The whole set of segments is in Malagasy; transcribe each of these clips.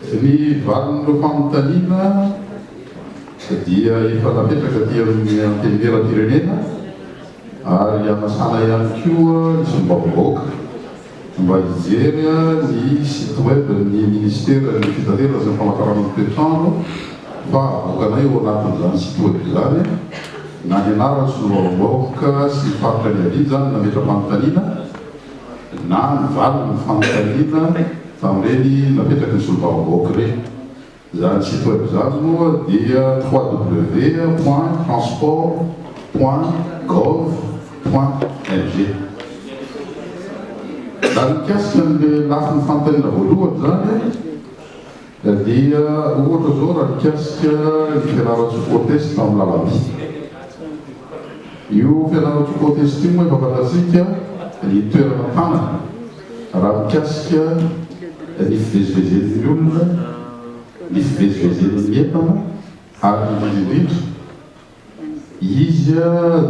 Ny valon'ireo fanontaniana dia efa napetraka ty amin'ny antenimieram-pirenena ary anasana ihany koa ny sombavahoaka mba hijery ny site web ny ministera ny fitaterana sy ny famantarana ny toetrandro fa avoakanay eo anatin'izany site web zany na ny anarany sombavahoaka sy faritra ny aliana zany nametra fanontaniana na ny valon'ny fanontaniana tamin'ireny napetraky ny sombavahoaka ireny. Zany site web zany moa dia www.transport.gov.mg. Raha mikasika an'ilay lafin'ny fanontaniana voalohany zany dia ohatra zao raha mikasika ny fianarantsofoatesty tamin'ny lalamby. Io fianarantsofoatesty io moa efa fantatsika ny toerana tanana raha mikasika ny fivezivezen'ny olona, ny fivezivezen'ny entana ary ny indrindra izy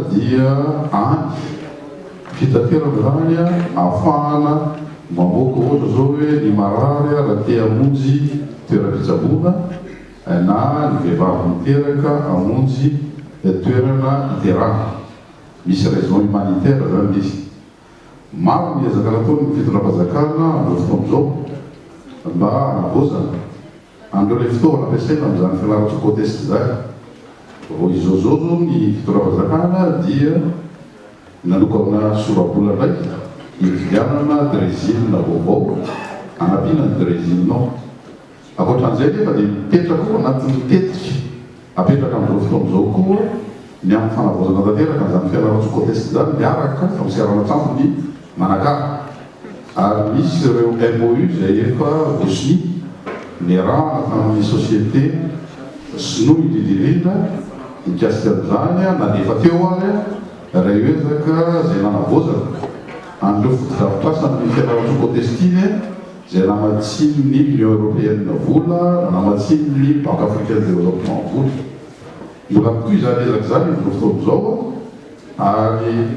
dia any fitaterana zany ahafahana mamoaka ohatra zao hoe ny marary raha te hamonjy toeram-pitsaboana na ny vehivavy miteraka hamonjy toerana iterana. Misy raison humanitaire zany izy. Maro ny ezaka nataony ny fitondram-panjakana amin'izao fotoana zao mba hanavozana andreo ilay fitaovana ampiasaina amin'izany fianarantsofoatesty zany. Izao zao ny fitondram-panjakana dia nanokana sora-bola ndraiky hividianana drésine vaovao anampiana ny drésinenao. Ankoatran'izay nefa dia mipetraka koa anatin'ny tetika apetraka amin'izao fotoana zao koa ny amin'ny fanavozana tanteraka n'izany fianarantsofoatesty zany miaraka famisiarana trano ny manakara. Ary misy ireo MOU izay efa voasiny niarahana tamin'ny société sinoa indrindrindrindra mikasika an'izany na nefa teo ary raha ezaka izay nanavozana an'ireo fotodrafitrasa ny fianarantsofoatesty iny izay namatsiny ny Union européenne vola namatsiny ny Banque africaine de développement vola. Mbola mitoy izany ezaka zany amin'izao fotoana zao ary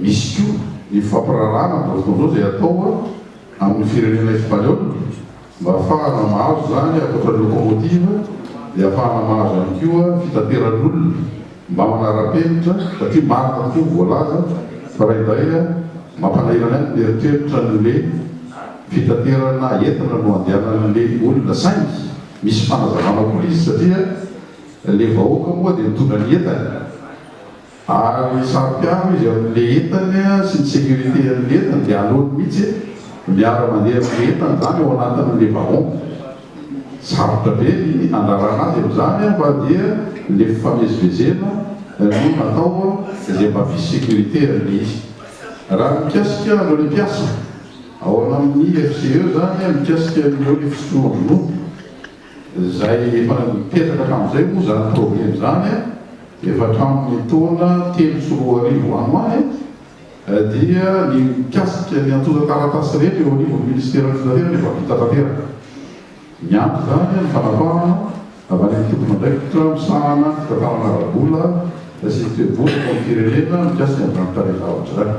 misy koa ny fampirarana amin'izao fotoana zao izay atao amin'ny firenena espagnol mba ahafahana mahazo zany ankoatra locomotive dia ahafahana mahazo ihany koa fitateran'olona mba manara-penitra satria marina tokoa voalaza fa raha indray mampanahirana ny eritreritra n'le fitaterana entina no andehanan'le olona saingy. Misy fanazavana koa izy satria le vahoaka moa dia mitondra ny entany ary sary-piaro izy amin'le entany sy ny sécurité an'le entany dia alohany mihitsy miara mandeha amin'le entany zany ao anatin'le vahoaka. Sarotra be ny andarana azy amin'izany fa dia le fifamezivezena no natao izay mba misy sécurité an'le izy. Raha mikasika an'ireo le mpiasa ao amin'ny FCE zany mikasika an'ireo le fisotroana izay efa mipetraka hatramin'izay moa zany problème zany efa hatramin'ny taona 3 any hoany dia ny mikasika ny antoza taratasy reny eo anivon'ny ministère ny fitaterana efa vita tanteraka. Mianto zany ny fanapahana avy any amin'ny tompon'andraikitra misahana fitantarana ara-bola sy toe-bola amin'ny firenena mikasika ny branitarezavatra zany.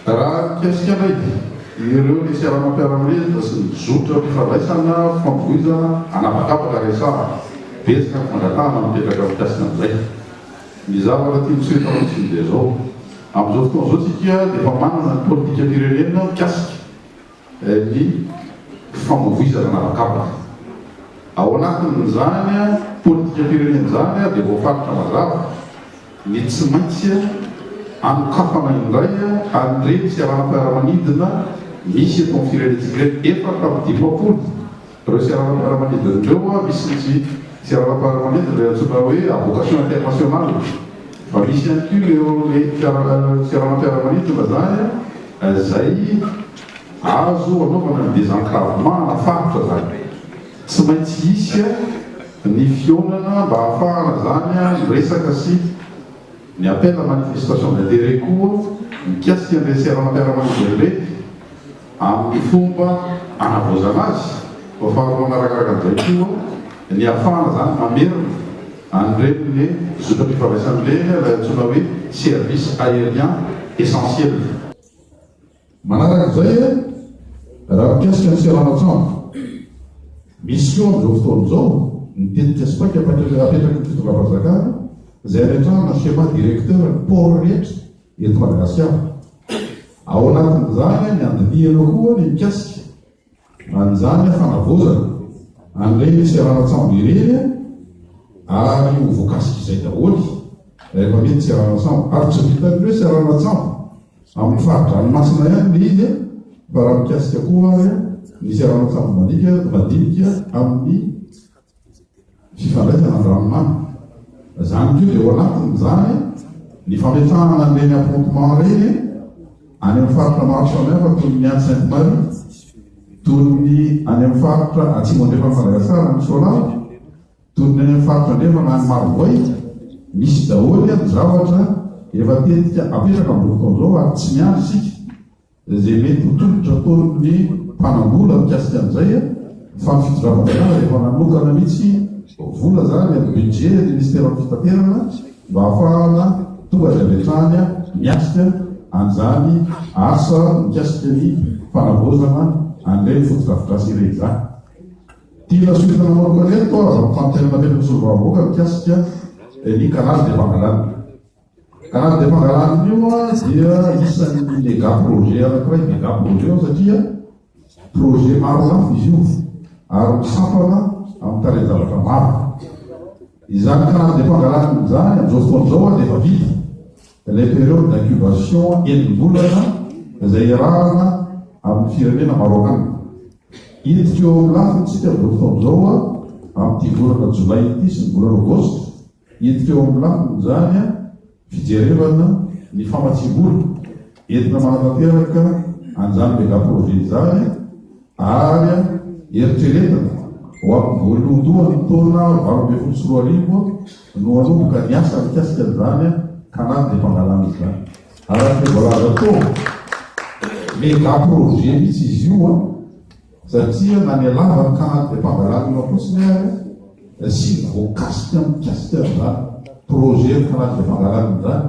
Raha mikasika ndraiky ireo le siaramam-piaramonina sy ny zotra mpifandraisana famboizana anapakapaka resara betsaka fangatana mipetraka mikasika amin'izay. Ny zavatra tia misoetantsiny dia zao amin'izao fotoana zao tsika dia efa manana ny politika firenena mikasika ny famovoizana anapakapaka. Ao anatin'izany politika firenena zany dia voafaritra mazava ny tsy maintsy anokafana indray an'ireny siaranam-piaramanidina misy eto amin'ny firenentsika efa tamin'ny 50 ireo siaranam-piaramanidina ireo misy ny siaranam-piaramanidina ilay antsoina hoe avocation internationale fa misy ihany koa le siaranam-piaramanidina zany izay azo anaovana ny désenclavement na faritra zany. Tsy maintsy isy ny fionana mba ahafahana zany resaka sy ny appel à manifestation d'intérêt koa mikasika an'ilay siaranam-piaramanidina ireny amin'ny fomba anavozana azy. Faharoa manarakaraka an'izay koa ny ahafahana zany mamerina an'ireny le zotra-pifandraisan'ireny ilay antsoina hoe service aérien essentiel. Manaraka izay raha mikasika ny serana-trano misy eo amin'izao fotoan'izao mitetika sipaka apetraky ny fitondram-panjakana izay rehetrana schéma directeur ny port rehetra eto Madagasikara. Ao anatin'izany ny andiniana koa ny mikasika an'izany fanavozana an'ireny serana-trano ireny ary ho voakasika izay daholo rehefa mety serana-trano ary tsy vitany hoe serana-trano amin'ny faritra ranomasina ihany le izy fa raha mikasika koa ny serana-trano madinika amin'ny fifandraisana ny ranomamy. Zany ko dia ao anatin'izany ny fametrahana an'ireny appontement reny any amin'ny faritra maro samihafa toy ny any Sainte-Marie, toy ny any amin'ny faritra atsimo andrefana Madagasikara ny Soalala, toy ny any amin'ny faritra andrefana any Marivoay, misy daholo ny zavatra efa tetika apetraka amin'ny fotoan'izao ary tsy miandry isika izay mety ho tongotra ataon'ny mpanambola mikasika an'izay fa ny fitondram-panjakana rehefa nanokana mihitsy vola zany amin'ny budget ny ministère fitaterana mba ahafahana tonga izay ametrahany miasika an'izany asa mikasika ny fanavozana an'ireny fotodrafitrasy ireny zany. Tia soitana manokana eto aza mifantenana apetraka solovavam-bahoaka mikasika ny canal de Pangalane. Canal de Pangalane io dia isan'ny méga projet anankiray, méga projet ao satria projet maro lafo izy io ary misampana amin'ny tarehin-javatra maro. Izany canal de Pangalane zany amin'izao fotoan'izao dia efa vita ilay période d'incubation enim-bolana izay iarahana amin'ny firenena marokana. Hiditra eo amin'ny lafintsika amin'izao fotoan'izao amin'ity volana jolay ity sy ny volana aogositra, hiditra eo amin'ny lafiny zany fijerevana ny famatsim-bola entina manatanteraka an'izany méga projet zany ary eritreretana ho amin'ny voalohandohany ny taona 2024 no anomboka ny asa mikasika an'izany canal de Pangalane izany. Araka ny voalaza tao méga projet mihitsy izy io satria na ny alavany canal de Pangalane io fotsiny sy ny voakasika mikasika an'izany projet canal de Pangalane izany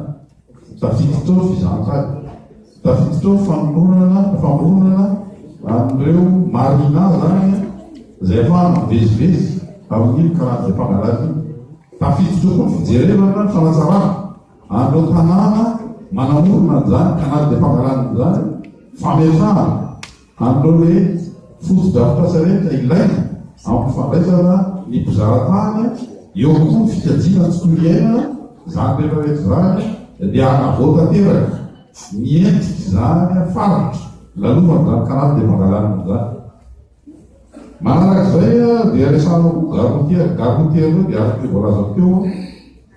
tafiditra ao fizantany, tafiditra ao famoronana amin'ireo marina zany izay efa mivezivezy amin'ny canal de Pangalane. Tafiditra ao koa fijerevana ny fanatsarana an'ireo tanàna manamorona an'izany canal de Pangalane izany, fametrahana an'ireo le fotodrafitrasa rehetra ilaina amin'ny fandraisana ny mpizaratany, eo koa fikajiana ny tontolo iainana zany rehetrarehetra zany dia anavoatanteraka ny endriky zany faritra lalovana zany canal de Pangalane zany. Manarak'izay dia resanao garotiera io dia araka voalaza teo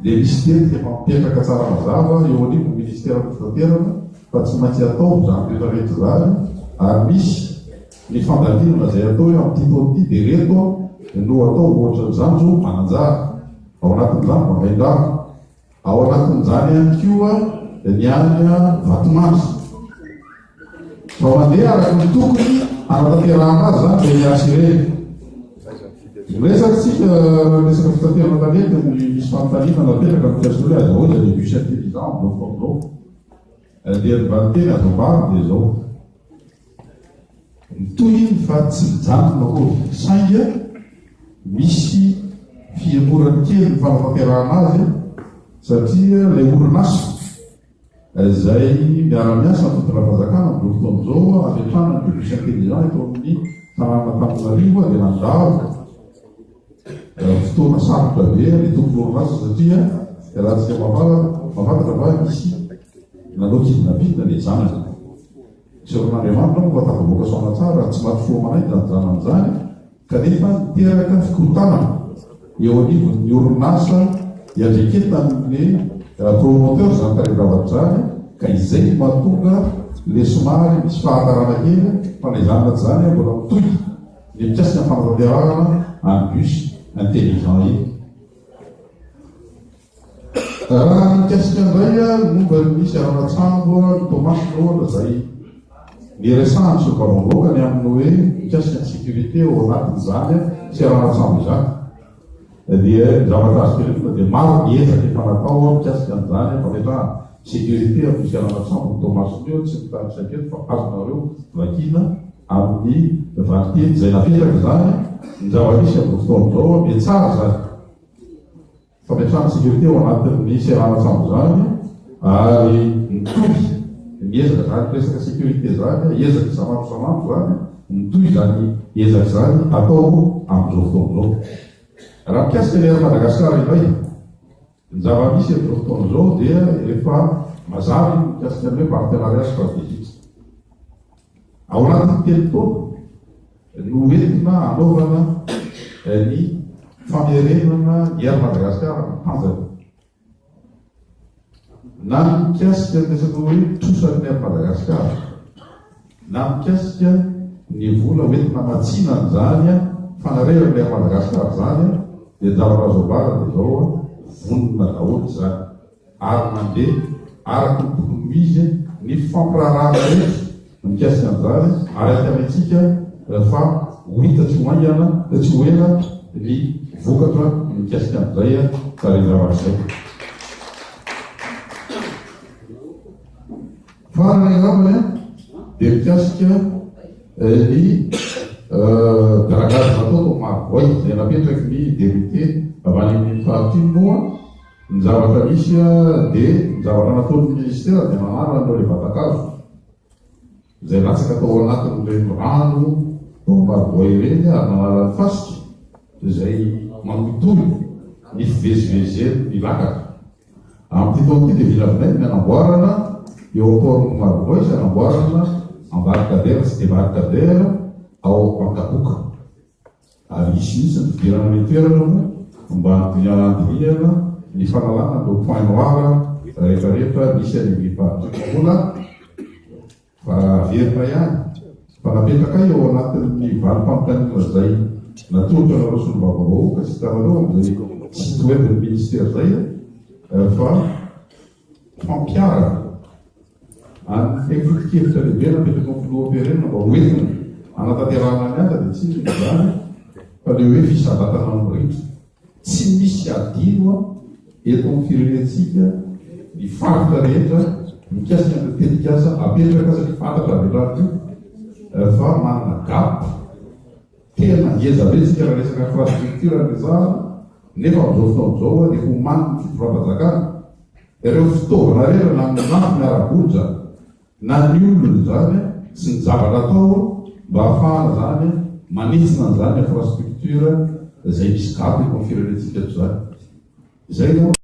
dia misy tetika efa mipetraka tsara mazava eo anivony ministère fitaterana fa tsy maintsy atao zany rehetrarehetra zany ary misy ny fandalina izay atao hoe amin'ity taon'ity dia reto no atao ohatra izany zao mananjara ao anatin'izany mavain-drano, ao anatin'izany ihany koa ny any vatomandry fa mandeha araka ny tokony anatanterahana azy zany dia miasy ireny. Miresaka tsika resaka fitaterana tanety misy fanontaniana napetraka mikasika hoe azahoana le bus intelligent amin'izao fotoan'izao dia ny vaniteny azombary dia zao mitohiny fa tsy mijanona koa sainga misy fiemorany kely ny fanatanterahana azy satria ilay orinasa izay miara-miasa ny fitondram-panjakana amin'izao fotoan'izao ametrahana ny bus intelligent eto amin'ny tanàna Antananarivo dia nandalo fotoana sarotra be ny tompony orinasa satria raha tsika mafantatra va misy nanao kidnapping le zanany. Tsy orin'Andriamanitra moa fa tafavoaka soana tsara tsy maty fo manaita ny zanan'izany kanefa niteraka fikotana eo anivon'ny orinasa iandreketan'ny promoteur zany tarehin-javatra zany ka izay mahatonga le somary misy fahatarana kely fa ilay zanana zany mbola mitohy ny mikasika ny fanatanterahana any bus intelligent iny. Raha mikasika an'izay momba ny serana-tsambo ny tomasina ohatra zay niresahany sokavam-bahoaka ny amin'ny hoe mikasika ny sécurité ao anatin'izany serana-tsambo izany dia zavatra azy kerefa dia maro miezaka efa natao mikasika an'izany fametrahana sécurité amin'ny serana-tsambo ny tomasina io tsy mitany saketo fa azonareo vakina amin'ny valiteny izay napetraka zany ny zava-misy amin'ny fotoan'izao dia tsara zany fametrahana sécurité ao anatin'ny seranatsambo zany ary mitohy miezaka zany resaka sécurité zany ezaka isanandro zany mitohy zany ezaka zany atao amin'izao fotoan'izao raha mikasika ny Madagasikara ilay ny zava-misy amin'izao fotoan'izao dia efa mazava mikasika ny hoe partenariat stratégique ao anatin'ny telo taona no entina anaovana ny famerenana ny Madagasikara tanjaka na mikasika ny resaka hoe tosan'ny Madagasikara na mikasika ny vola hoentina matsina zany fanarehana Madagasikara zany dia zavatra dia zao vonona daholo zany ary mandeha araka ny tokony izy ny fampirarahana rehetra mikasika an'izany ary atamintsika fa ho hita tsy hoaingana tsy hoena ny vokatra mikasika an'izay tarezavatizay farana izany dia mikasika ny garagazy natao Marovoay izay napetraky ny député avy any amin'ny fahatiny moa ny zavatra misy dia ny zavatra nataon'ny ministère dia manarana an'ireo vatakazo izay latsaka atao anatin'ireny rano tao Marovoay ireny ary manarany fasika izay mamitohy ny fivezivezeny ny lakaka amin'ity taon'ity dia vilavinay ny anamboarana eo aport'ny Marovoay sy anamboarana embarcadère sy débarcadère ao Pankaboka ary misy ny fidirana ny toerana moa mba handiniana ny fanalana do point noir rehetrarehetra misy any fahatsikomola fa verina ihany fa napetraka eo anatin'ny valim-pamokanina zay natolotra nareo sy ny vaovao ka sy hitanareo am'izay site web ny ministère zay fa fampiarana any fifotikevitra lehibe napetraka ny filohampirenena mba hoentina anatanterahana ny asa dia tsy misy zany fa le hoe fisabatana amin'irehitra tsy misy adino eto amin'ny firenentsika ny faritra rehetra mikasika ny tetikasa apetraka satria fantatra avetrariko fa manana gap tena ngeza betsika raha resaka infrastructure rezahana nefa amin'izao fotoan'izao dia homaniny fiforam-panjakana ireo fitaovana rehetra na minafo miara-boja na ny olona zany sy ny zavatra atao mba ahafahana zany manitsina zany infrastructure izay misy gap eto amin'ny firenentsika eto zany izay